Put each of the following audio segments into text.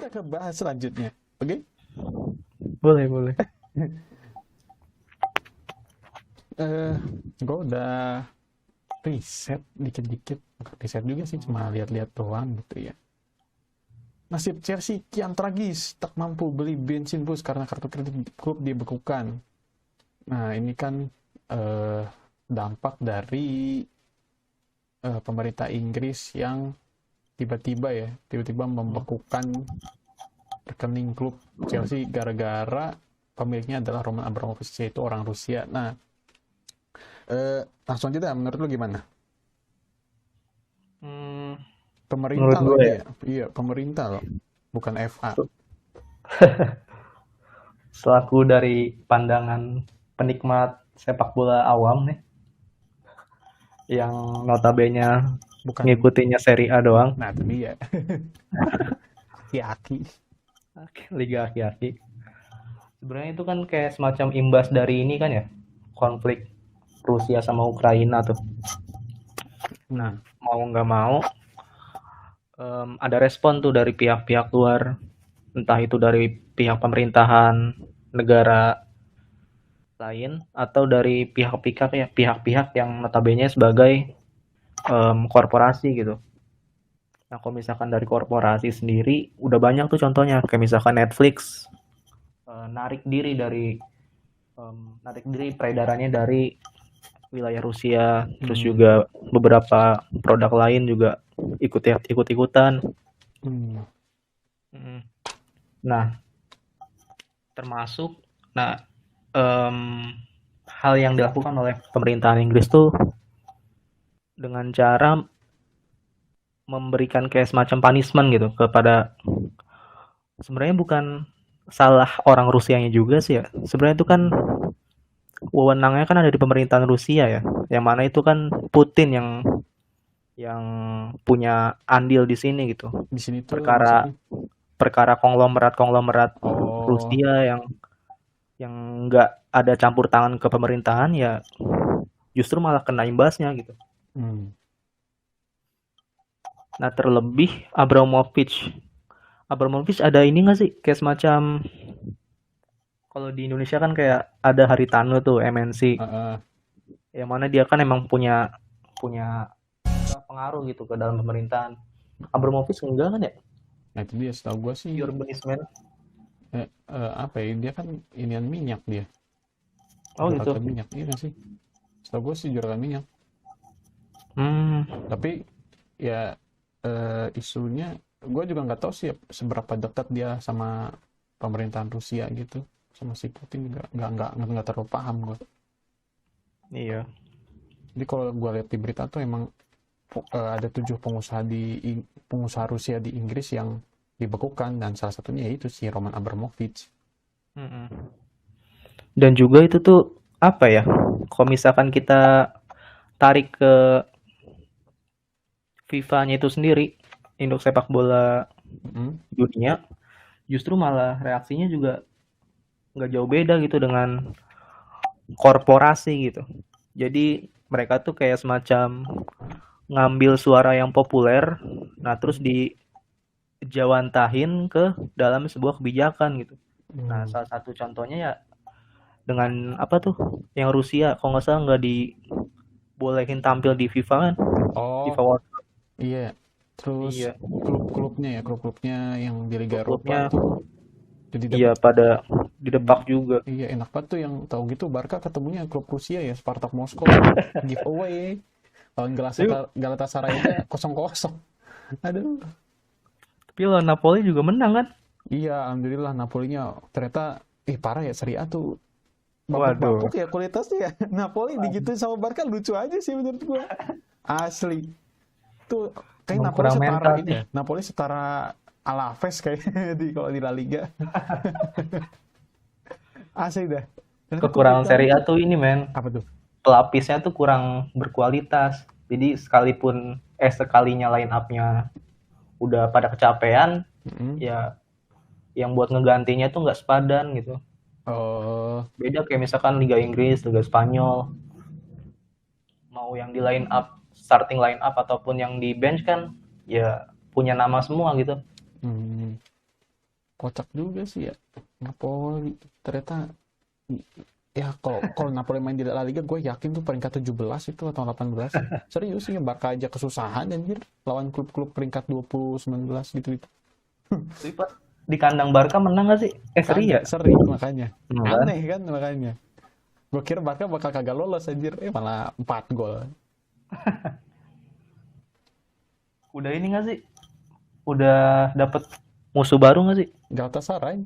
kita ke bahas selanjutnya. Oke? Boleh. Gue udah riset dikit-dikit. Bukan riset juga sih, cuma lihat-lihat doang gitu ya. Nasib Chelsea kian tragis, tak mampu beli bensin bus karena kartu kredit klub dibekukan. Nah, ini kan dampak dari pemerintah Inggris yang tiba-tiba membekukan rekening klub Chelsea gara-gara pemiliknya adalah Roman Abramovich, yaitu orang Rusia. Nah, langsung aja dah, menurut lu gimana? Hmm, menurut Pemerintah loh gue ini ya, ya. Iya, pemerintah loh. Bukan FA. selaku dari pandangan penikmat sepak bola awam nih, yang notabene Bukan. ngikutinnya Serie A doang, Nah, itu dia. Aki-aki. Liga Aki-Aki. Sebenarnya itu kan kayak semacam imbas dari ini kan ya, konflik Rusia sama Ukraina tuh. Nah, Hmm. mau nggak mau, ada respon tuh dari pihak-pihak luar, entah itu dari pihak pemerintahan negara lain atau dari pihak-pihak yang notabene sebagai korporasi gitu. Nah, kalau misalkan dari korporasi sendiri udah banyak tuh contohnya, kayak misalkan Netflix narik diri peredarannya dari wilayah Rusia, terus juga beberapa produk lain juga ikut-ikutan. Hmm. Nah, termasuk nah hal yang dilakukan oleh pemerintahan Inggris tuh dengan cara memberikan kayak semacam punishment gitu kepada, sebenarnya bukan salah orang Rusianya juga sih ya. Sebenarnya itu kan wewenangnya kan ada di pemerintahan Rusia ya. Yang mana itu kan Putin yang punya andil di sini gitu. Di sini tuh Perkara maksudnya. perkara konglomerat Oh. Rusia yang nggak ada campur tangan ke pemerintahan ya justru malah kena imbasnya gitu. Hmm. Nah, terlebih Abramovich ada ini nggak sih kayak semacam, kalau di Indonesia kan kayak ada Haritano tuh MNC, Uh, yang mana dia kan emang punya punya pengaruh gitu ke dalam pemerintahan. Abramovich enggak kan ya? nah itu dia, setahu gue sih Pure businessman. apa ya, dia kan inian minyak, dia Oh gitu. juragan minyak, iya nggak sih? Setahu gue sih juragan minyak. Hmm. Tapi ya isunya gue juga nggak tahu sih seberapa dekat dia sama pemerintahan Rusia gitu, sama si Putin juga nggak terlalu paham gue. Iya. Jadi kalau gue lihat di berita tuh emang ada 7 pengusaha Rusia di Inggris yang dibekukan, dan salah satunya yaitu si Roman Abramovich. Mm-mm. Dan juga itu tuh apa ya? Kalau misalkan kita tarik ke FIFA-nya itu sendiri, induk sepak bola Mm-mm. dunia, justru malah reaksinya juga nggak jauh beda gitu dengan korporasi gitu. Jadi mereka tuh kayak semacam ngambil suara yang populer, nah terus dijawantahin ke dalam sebuah kebijakan gitu. Nah, Hmm. salah satu contohnya ya dengan apa tuh, yang Rusia kalau nggak salah nggak dibolehin tampil di FIFA kan, Oh FIFA World Cup. iya, terus Iya, klub-klubnya yang di Liga Eropa klub-klubnya tuh jadi iya dapat. pada didepak juga. Iya, enak banget tuh yang tahu gitu Barca ketemunya klub Rusia ya, Spartak Moskow, giveaway. Lawan Tapi, Galatasaray aja 0-0. Aduh. tapi lawan Napoli juga menang kan? Iya, alhamdulillah Napolinya ternyata parah ya, Serie A tuh Waduh. bapuk-bapuk ya kualitasnya ya. Napoli digituin sama Barca lucu aja sih menurut gua. Asli. Tuh kayak Emang Napoli kurang setara mental ini sih. ya. Napoli setara Alaves kayak di kalau di La Liga. Asli dah. Ternyata Kekurangan kejutan. Serie A tuh ini men, Apa tuh? pelapisnya tuh kurang berkualitas. Jadi sekalinya line up-nya udah pada kecapean, Mm-mm. ya yang buat ngegantinya tuh nggak sepadan gitu. Oh, Beda kayak misalkan Liga Inggris, Liga Spanyol, mau yang di line up, starting line up ataupun yang di bench kan ya punya nama semua gitu. hmm. kocak juga sih ya. Napoli ternyata ya kalau Napoli main di La Liga gue yakin tuh peringkat 17 itu atau 18. Serius sih, Barca aja kesusahan anjir lawan klub-klub peringkat 20, 19 gitu. Tapi pas di kandang Barca menang nggak sih? Seri ya? Kagak seri makanya. Enggak kan? Aneh kan makanya. Gue kira Barca bakal kagak lolos anjir. Malah 4 gol. Udah ini nggak sih? Udah dapet musuh baru nggak sih? Galatasaray.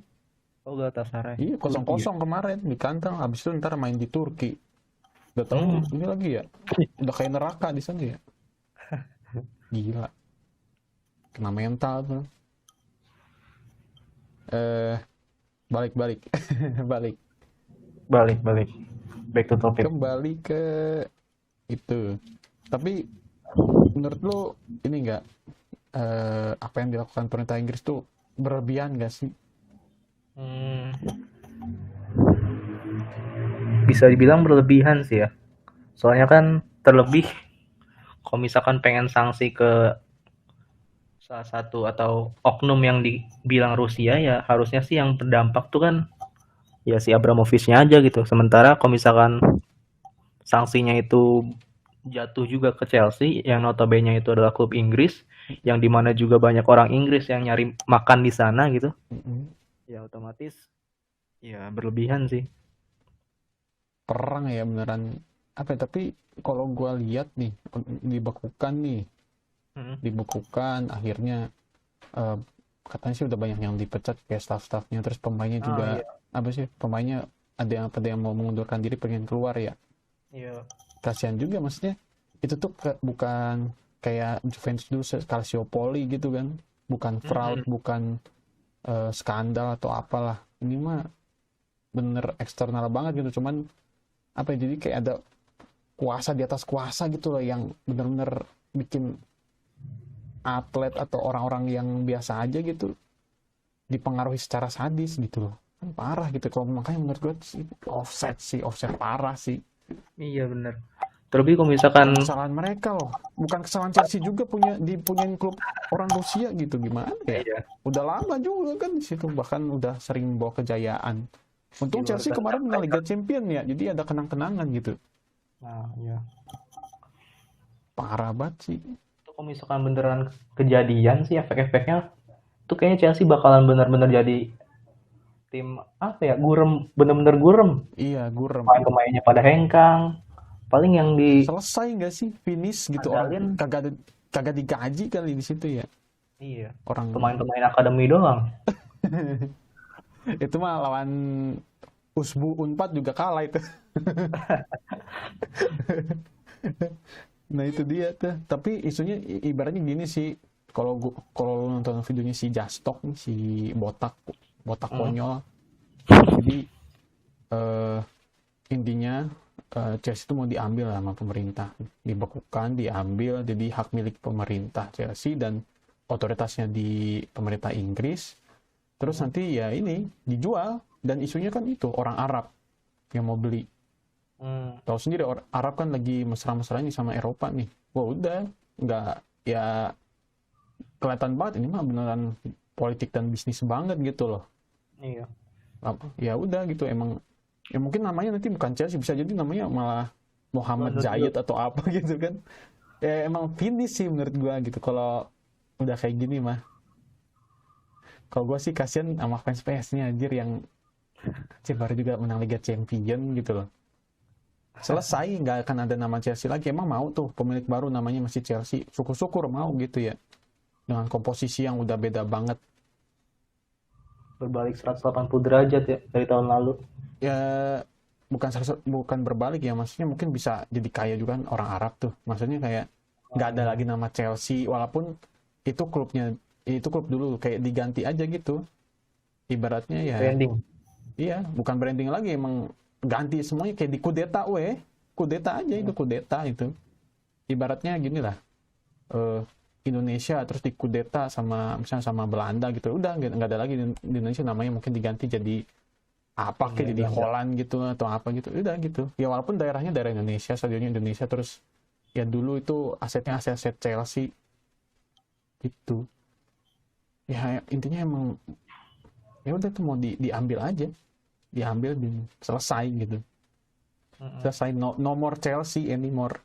Oh, Galatasaray. Iya, Oh, lagi ya? 0-0 kemarin di kandang. Habis itu ntar main di Turki. Udah tahu Hmm. ini lagi ya. Udah kayak neraka di sana ya. Gila. Kena mental tuh. Balik. Balik. Balik. Back to topic. Kembali ke itu. Tapi menurut lu ini enggak apa yang dilakukan pemerintah Inggris tuh berlebihan enggak sih? Bisa dibilang berlebihan sih ya. Soalnya kan terlebih kalau misalkan pengen sanksi ke salah satu atau oknum yang dibilang Rusia, ya harusnya sih yang terdampak tuh kan ya si Abramovich-nya aja gitu. Sementara kalau misalkan sanksinya itu jatuh juga ke Chelsea yang notabene itu adalah klub Inggris, yang dimana juga banyak orang Inggris yang nyari makan di sana gitu, ya otomatis ya berlebihan sih. Perang ya beneran apa ya, tapi kalau gua lihat nih dibekukan akhirnya katanya sih udah banyak yang dipecat kayak staff-staffnya, terus pemainnya juga Iya. apa sih, pemainnya ada yang mau mengundurkan diri pengen keluar ya. Iya. Kasihan juga maksudnya, itu tuh bukan kayak Juventus dulu Calciopoli gitu kan, bukan fraud, bukan skandal atau apalah, ini mah bener eksternal banget gitu, cuman apa ya, jadi kayak ada kuasa di atas kuasa gitu loh yang bener-bener bikin atlet atau orang-orang yang biasa aja gitu dipengaruhi secara sadis gitu loh, kan parah gitu. Kalau makanya menurut gue offset parah sih. Iya bener. Terlebih kalau misalkan Kesalahan mereka loh, bukan kesalahan Chelsea juga dipunyain klub orang Rusia gitu, gimana ya? iya, Udah lama juga kan di situ, bahkan udah sering bawa kejayaan. Untung di luar Chelsea kemarin menang mereka. Liga Champion ya, jadi ada kenang-kenangan gitu. Nah, iya. Parah banget sih. Itu kalau misalkan beneran kejadian sih efek-efeknya tuh kayaknya Chelsea bakalan bener-bener jadi tim apa ya, bener-bener gurem. Iya, gurem. Pemain-pemainnya pada hengkang. Paling yang Selesai nggak sih finish gitu, orang diandalin, kagak digaji kali di situ ya iya, orang. pemain-pemain akademi doang. Itu mah lawan Usbu Unpad juga kalah itu. Nah itu dia tuh. Tapi isunya ibaratnya gini sih. Kalau lu nonton videonya si Jastok nih, si botak konyol. Jadi intinya Chelsea itu mau diambil sama pemerintah, dibekukan, diambil, jadi hak milik pemerintah Chelsea dan otoritasnya di pemerintah Inggris. Terus nanti ya ini dijual, dan isunya kan itu orang Arab yang mau beli. Tahu sendiri Arab kan lagi mesra-mesranya sama Eropa nih. Wah udah, nggak ya, kelihatan banget ini mah beneran politik dan bisnis banget gitu loh. Iya. Ya udah gitu, emang ya mungkin namanya nanti bukan Chelsea, bisa jadi namanya malah Muhammad Zayed atau apa gitu kan. Ya emang finish sih menurut gua gitu kalau udah kayak gini mah. Kalau gua sih kasihan sama fans PS-nya anjir, yang baru juga menang Liga Champion gitu loh. Selesai, nggak akan ada nama Chelsea lagi. Emang mau tuh pemilik baru namanya masih Chelsea, syukur-syukur mau gitu ya, dengan komposisi yang udah beda banget. Berbalik 180 derajat ya dari tahun lalu. Ya bukan berbalik ya, maksudnya mungkin bisa jadi kaya juga kan orang Arab tuh, maksudnya kayak nggak ada lagi nama Chelsea, walaupun itu klub dulu, kayak diganti aja gitu ibaratnya ya. Branding. Iya, bukan branding lagi, emang ganti semuanya, kayak di kudeta aja, itu kudeta itu ibaratnya gini lah, Indonesia terus dikudeta misalnya sama Belanda gitu, udah nggak ada lagi di Indonesia, namanya mungkin diganti jadi apa kayak jadi Holland gitu atau apa gitu, udah gitu ya, walaupun daerahnya daerah Indonesia, stadionnya Indonesia, terus ya dulu itu asetnya aset Chelsea gitu ya. Intinya emang ya udah tuh mau diambil aja, diambil selesai gitu, selesai, no more Chelsea anymore.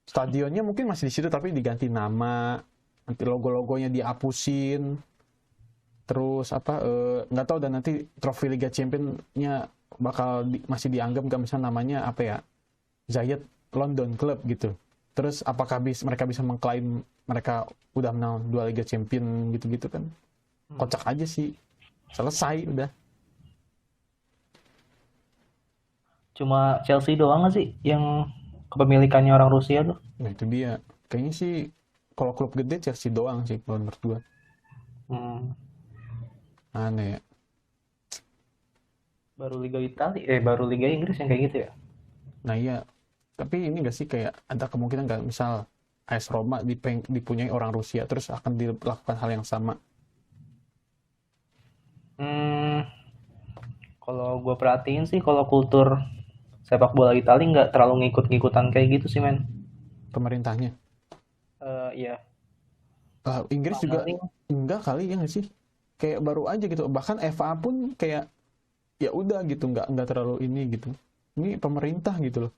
Stadionnya mungkin masih di situ tapi diganti nama, nanti logo-logonya dihapusin, terus nggak tahu, dan nanti trofi Liga Champions-nya bakal masih dianggap nggak, misalnya namanya apa ya, Zayed London Club gitu. Terus apakah mereka bisa mengklaim mereka udah menang 2 Liga Champions gitu-gitu kan? Kocak aja sih, selesai udah. Cuma Chelsea doang nggak sih yang kepemilikannya orang Rusia tuh? Nah itu dia, kayaknya sih kalau klub gede Chelsea doang sih kalau menurut gua. Aneh ya. Baru Liga Inggris yang kayak gitu ya? Nah iya, tapi ini nggak sih kayak ada kemungkinan nggak, misal AS Roma dipunyai orang Rusia terus akan dilakukan hal yang sama? Kalau gue perhatiin sih, kalau kultur sepak bola Italia nggak terlalu ngikut-ngikutan kayak gitu sih, men. Pemerintahnya. Iya. Inggris juga Paling enggak kali ya nggak sih? Kayak baru aja gitu. Bahkan FA pun kayak ya udah gitu, nggak terlalu ini gitu. Ini pemerintah gitu loh.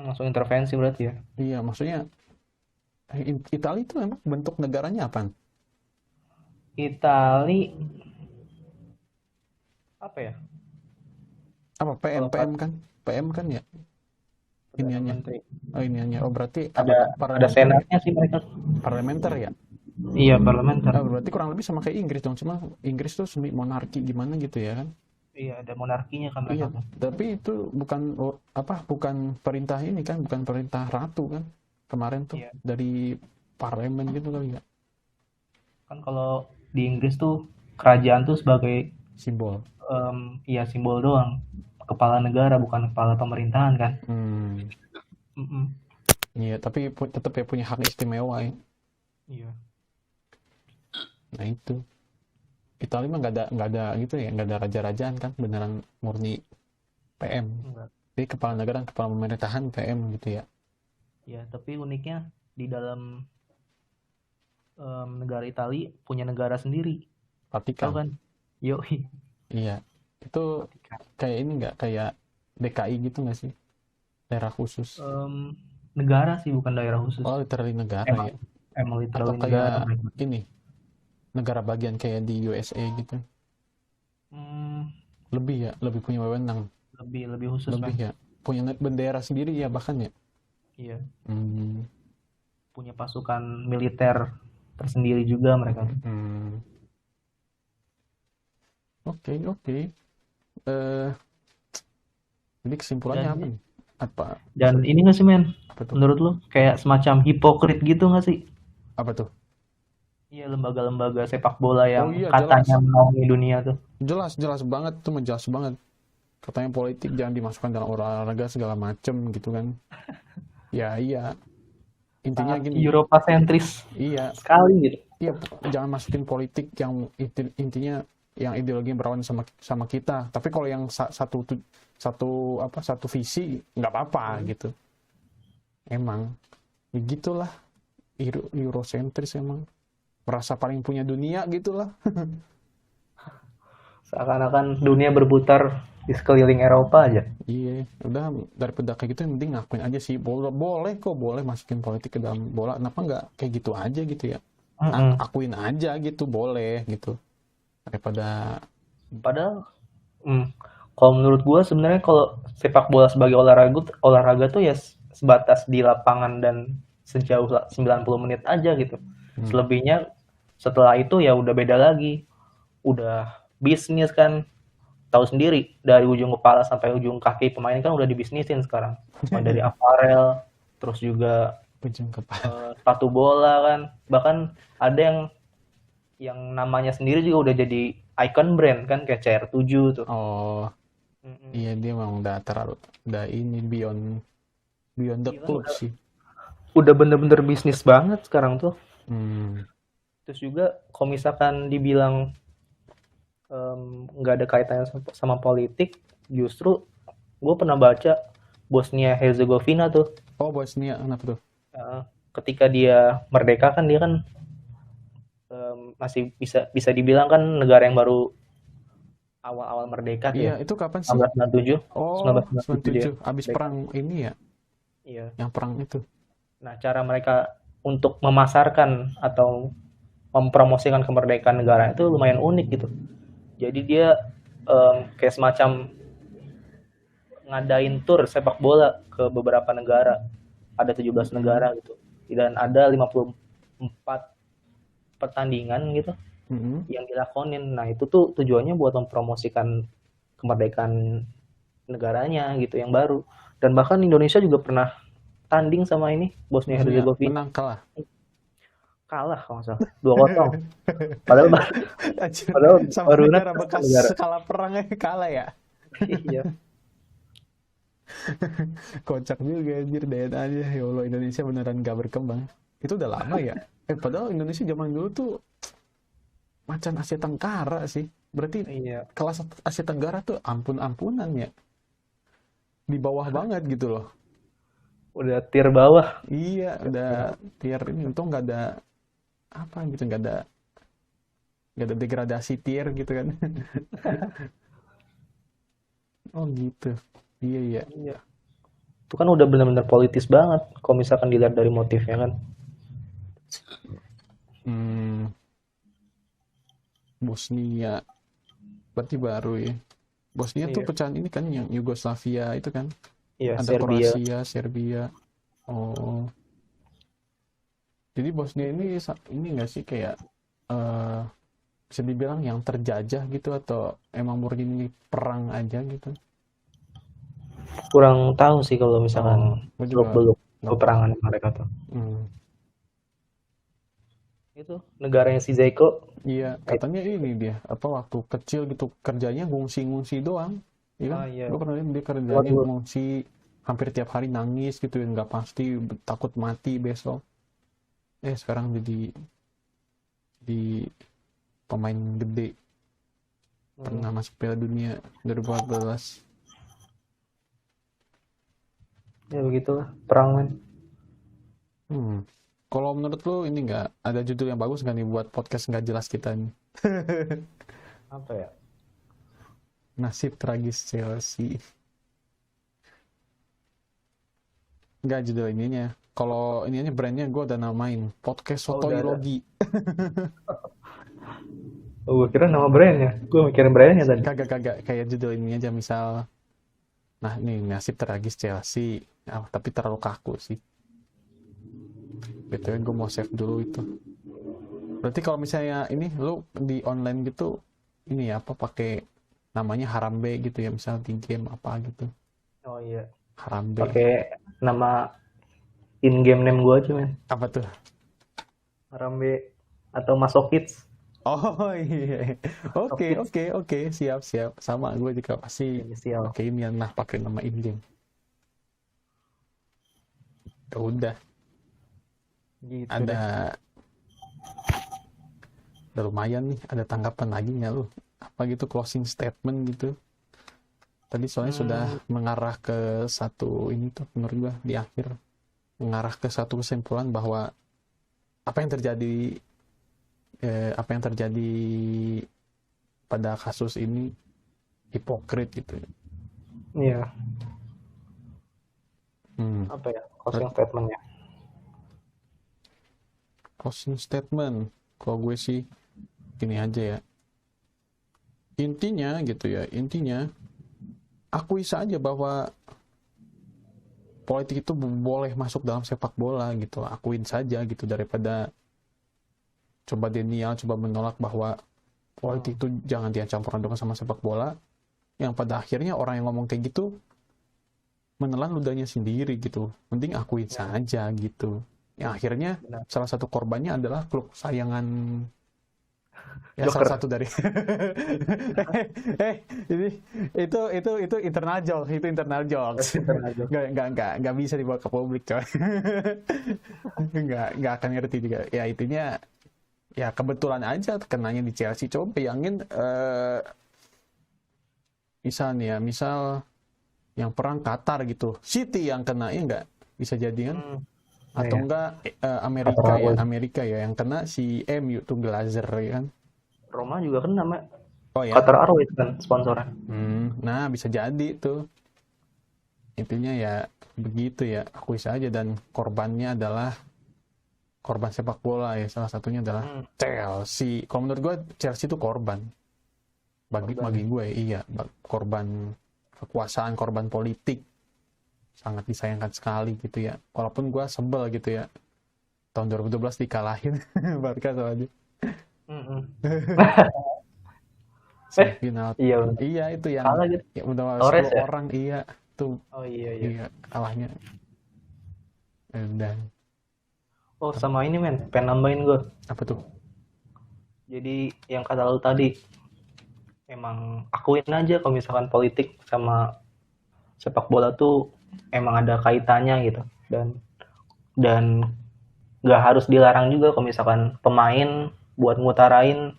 langsung intervensi berarti ya. Iya, maksudnya Italia itu emang bentuk negaranya apa? Itali apa ya? Apa PM Kalau PM kan? PM kan ya Perdana iniannya. Menteri. Oh iniannya. Oh berarti apa Ada tuh? ada Parlementer ya? senatnya sih mereka. Parlementer ya? Iya, parlementer. Berarti kurang lebih sama kayak Inggris dong. Cuma Inggris tuh semi monarki gimana gitu ya kan? Iya, ada monarkinya kan Iya, mereka tuh. tapi itu bukan perintah ini kan, bukan perintah ratu kan. Kemarin tuh Iya. dari parlemen gitu kali ya. Kan kalau di Inggris tuh kerajaan tuh sebagai Simbol. ya simbol doang. Kepala negara bukan kepala pemerintahan kan. Mm-mm. Iya, tapi tetap ya punya hak istimewa ya. Iya. Nah itu. Italia mah nggak ada gitu ya, nggak ada raja-rajaan kan, beneran murni PM. Enggak. Jadi kepala negara, kepala pemerintahan PM gitu ya. Ya, tapi uniknya di dalam negara Italia punya negara sendiri. Tahu Vatikan. kan? Yo, Iya. Itu kayak ini nggak, kayak DKI gitu nggak sih? Daerah khusus. negara sih bukan daerah khusus. Oh, literally negara Emang, ya. emang Atau literally negara. kayak ini, negara bagian kayak di USA gitu. Lebih ya, lebih punya wewenang. Lebih khusus Lebih kan? ya. Punya bendera sendiri ya bahkan ya. Iya. Hmm. Punya pasukan militer tersendiri juga mereka. Oke. Jadi kesimpulannya apa nih? Apa? Dan ini nggak sih, men? Apa tuh? Menurut lu kayak semacam hipokrit gitu nggak sih? Apa tuh? Iya, lembaga-lembaga sepak bola yang iya, katanya menaungi dunia tuh. Jelas banget tuh, jelas banget. Katanya politik jangan dimasukkan dalam olahraga segala macem gitu kan. Ya iya. Intinya Sangat gini. Eropa sentris Iya. sekali gitu. Iya, jangan masukin politik yang intinya yang ideologi yang berlawan sama kita. Tapi kalau yang satu visi nggak apa-apa gitu. Emang ya gitulah, Eurosentris emang merasa paling punya dunia gitulah. Seakan-akan dunia berputar di sekeliling Eropa aja. Iya, udah daripada kayak gitu yang penting ngakuin aja sih. Boleh masukin politik ke dalam bola. Kenapa nggak kayak gitu aja gitu ya? Akuin aja gitu, boleh gitu. Daripada Padahal kalau menurut gue sebenarnya kalau sepak bola sebagai olahraga tuh ya sebatas di lapangan dan sejauh 90 menit aja gitu. Selebihnya setelah itu ya udah beda lagi. Udah bisnis kan. Tahu sendiri, dari ujung kepala sampai ujung kaki pemain kan udah dibisnisin sekarang. Dari aparel, terus juga ujung kepala. Sepatu bola kan. Bahkan ada yang namanya sendiri juga udah jadi icon brand kan, kayak CR7 tuh. Oh. Iya, dia memang udah ini beyond the club sih. Udah bener-bener bisnis banget sekarang tuh. Terus juga kalau misalkan dibilang nggak ada kaitannya sama politik, justru gue pernah baca Bosnia Herzegovina tuh. Oh, Bosnia, kenapa tuh? Ketika dia merdeka kan dia kan masih bisa dibilang kan negara yang baru awal-awal merdeka tuh ya. Iya, itu kapan sih? 1997, Oh, 1997 ya 97, habis merdeka. perang ini ya, Iya. yang perang itu. Nah, cara mereka untuk memasarkan atau mempromosikan kemerdekaan negara itu lumayan unik gitu. Jadi dia kayak semacam ngadain tur sepak bola ke beberapa negara. Ada 17 negara gitu. Dan ada 54 pertandingan gitu Mm-mm. yang dilakonin. Nah, itu tuh tujuannya buat mempromosikan kemerdekaan negaranya gitu yang baru. Dan bahkan Indonesia juga pernah tanding sama ini Bosnia Bosnia Herzegovina, menang kalah. kalah kalau nggak salah 2-0. Padahal Anjir, padahal sama baru negara netas kan bekas negara. kalah perangnya kalah ya. Iya. Kocak juga anjir, dayaan aja. Ya Allah, Indonesia beneran gak berkembang. Itu udah lama ya. Padahal Indonesia zaman dulu tuh macan Asia Tenggara sih. Berarti Iya. kelas Asia Tenggara tuh ampun-ampunan ya. Di bawah banget gitu loh. Udah tier bawah. Iya, udah tier ini. Untung nggak ada apa gitu, nggak ada degradasi tier gitu kan. Oh gitu. Iya iya. Iya. Itu kan udah benar-benar politis banget kalau misalkan dilihat dari motifnya kan. Hmm, Bosnia berarti baru ya. Bosnia tuh Iya. pecahan ini kan yang Yugoslavia itu kan. Iya, Ada Serbia. Kroasia, Serbia. Oh. Jadi Bosnia ini nggak sih kayak eh bisa dibilang yang terjajah gitu atau emang murni ini perang aja gitu? Kurang tahu sih kalau misalkan Gue juga beluk-beluk nggak. peperangan mereka tuh. Hmm. Itu negaranya si Zeko. Iya, katanya ini dia apa waktu kecil gitu kerjanya ngungsi-ngungsi doang, iya kan? Iya. Gue pernah lihat dia kerjanya Waduh. ngungsi hampir tiap hari nangis gitu, nggak pasti takut mati besok. Sekarang jadi di pemain gede, pernah masuk Piala Dunia 2014. Ya begitulah perang men. Kalau menurut lu ini nggak ada judul yang bagus nggak nih buat podcast nggak jelas kita nih? Apa ya? Nasib tragis Chelsea. Nggak judul ininya. Kalau ininya brandnya gue udah namain podcast Oh, udah Sotoy ada. Logi. Oh, gue kira nama brandnya. Gue mikirin brandnya tadi. Kagak kayak judul ini aja misal. Nah nih nasib tragis Chelsea. Tapi terlalu kaku sih. BTW gue mau save dulu itu. Berarti kalau misalnya ini lu di online gitu ini ya apa pakai namanya Harambe gitu ya misal di game apa gitu. Oh iya. Harambe. Pakai nama in-game name gue aja men. Apa tuh? Harambe atau Masokits. Oh iya. Oke. Siap. Sama gue juga pasti Inisial. pakai ini nah pakai nama in-game. Ya udah. Gitu deh. Ada lumayan nih, ada tanggapan lagi nggak lu? Apa gitu closing statement gitu? Tadi soalnya sudah mengarah ke satu ini tuh menurut gua di akhir mengarah ke satu kesimpulan bahwa apa yang terjadi pada kasus ini hipokrit gitu. Iya. Apa ya closing statementnya? Closing statement, kalau gue sih gini aja ya. Intinya akui saja bahwa politik itu boleh masuk dalam sepak bola gitu, akuin saja gitu daripada coba denial, coba menolak bahwa politik itu jangan dicampur adukan sama sepak bola, yang pada akhirnya orang yang ngomong kayak gitu menelan ludahnya sendiri gitu. Mending akuin saja gitu. Yang akhirnya salah satu korbannya adalah klub kesayangan ya Joker. salah satu dari ini itu internal jokes. Nggak bisa dibawa ke publik coy. nggak akan ngerti juga ya intinya ya kebetulan aja kenanya di Chelsea. Coba bayangin misal yang perang Qatar gitu City yang kena ya nggak bisa jadi kan Atau Iya. enggak Qatar Airways. Amerika ya yang kena si MU tuh Glazer ya kan. Roma juga kena, Mak. Oh ya. Qatar Airways kan sponsornya. Nah bisa jadi tuh. Intinya ya begitu ya, akui saja, dan korbannya adalah korban sepak bola ya, salah satunya adalah Hmm, Chelsea. Kalau menurut gue Chelsea itu korban. Bagi korban. gue iya, korban kekuasaan, korban politik. Sangat disayangkan sekali gitu ya. Walaupun gue sebel gitu ya. Tahun 2012 dikalahin Barca soalnya. Mm-mm. Semifinal. Iya bener. Iya itu yang Kalah gitu. ya, udah Torres 10 ya? orang iya tuh Oh iya iya. iya kalahnya. Dan Oh sama ini men, pengen nambahin gue. apa tuh? Jadi yang kata lu tadi, emang akuin aja kalau misalkan politik sama sepak bola tuh emang ada kaitannya gitu. Dan nggak harus dilarang juga kalau misalkan pemain buat ngutarain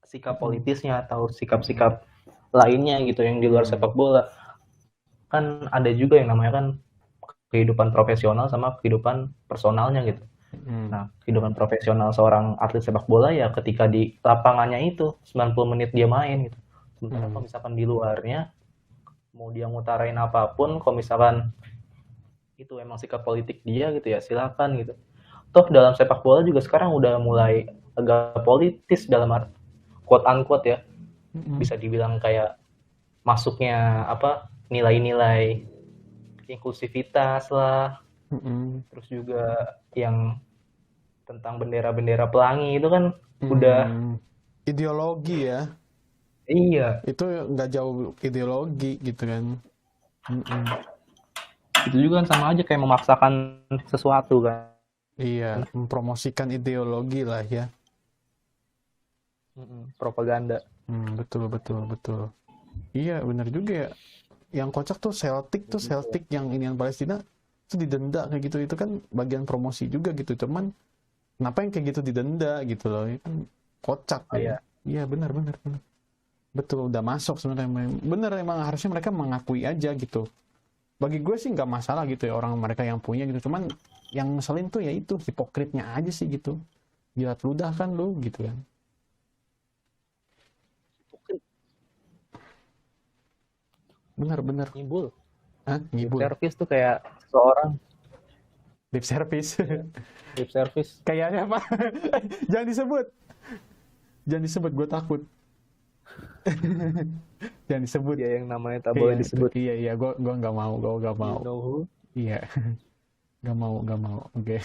sikap politisnya atau sikap-sikap lainnya gitu yang di luar sepak bola. Kan ada juga yang namanya kan kehidupan profesional sama kehidupan personalnya gitu. Nah, kehidupan profesional seorang atlet sepak bola ya ketika di lapangannya itu 90 menit dia main gitu. Sementara kalau misalkan di luarnya mau dia ngutarain apapun, kalau misalkan itu emang sikap politik dia gitu ya silakan gitu. Toh dalam sepak bola juga sekarang udah mulai agak politis dalam quote unquote ya. Bisa dibilang kayak masuknya apa nilai-nilai inklusivitas lah, terus juga yang tentang bendera-bendera pelangi itu kan udah Ideologi ya. iya Itu nggak jauh ideologi gitu kan. itu juga kan sama aja kayak memaksakan sesuatu kan. Iya, mempromosikan ideologi lah ya. Propaganda. Betul, betul, betul. Iya, benar juga ya. Yang kocak tuh Celtic yang ini yang Palestina itu didenda kayak gitu. Itu kan bagian promosi juga gitu. Cuman kenapa yang kayak gitu didenda gitu loh. Itu kan kocak ya. Iya, benar, benar, benar. Betul, udah masuk sebenarnya. Bener, emang harusnya mereka mengakui aja gitu. Bagi gue sih nggak masalah gitu ya orang mereka yang punya gitu. Cuman yang ngeselin tuh ya itu hipokritnya aja sih gitu. Jilat ludah kan lu gitu kan. Bener-bener. Ngibul. Hah? Lip Ngibul. service tuh kayak seseorang Lip service. lip service. Kayaknya apa? Jangan disebut. Jangan disebut, gue takut. Jangan disebut. Ya yang namanya tak boleh disebut. Iya, gue nggak mau, gue nggak mau. You know who? Iya, nggak mau, Oke.